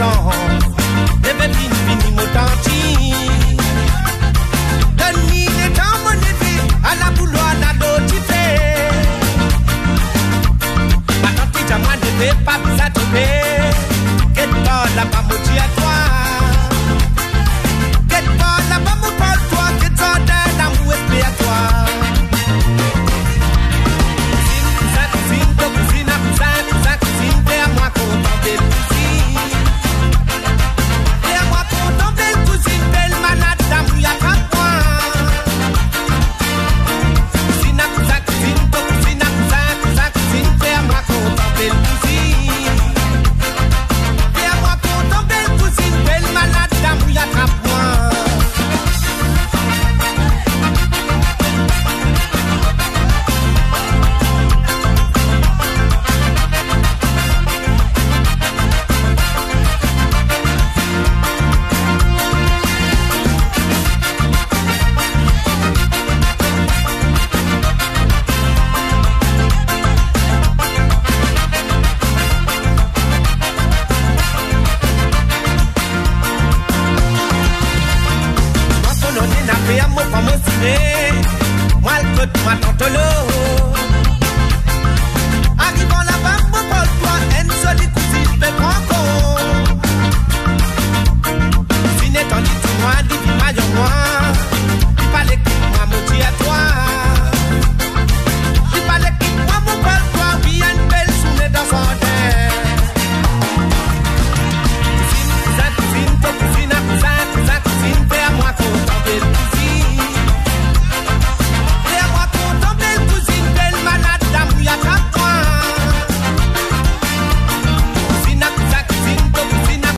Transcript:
temps. Les bébés finis m'autanti. Donnez les temps mon épée à la bouloire à l'autre. Ma tante dit à moi ne vais pas vous attraper. Qu'est-ce que la pas me dit à toi? Qu'est-ce que la pas me parle toi? Qu'est-ce que la mou esprit à toi? Moi, le côté, ma tante l'eau.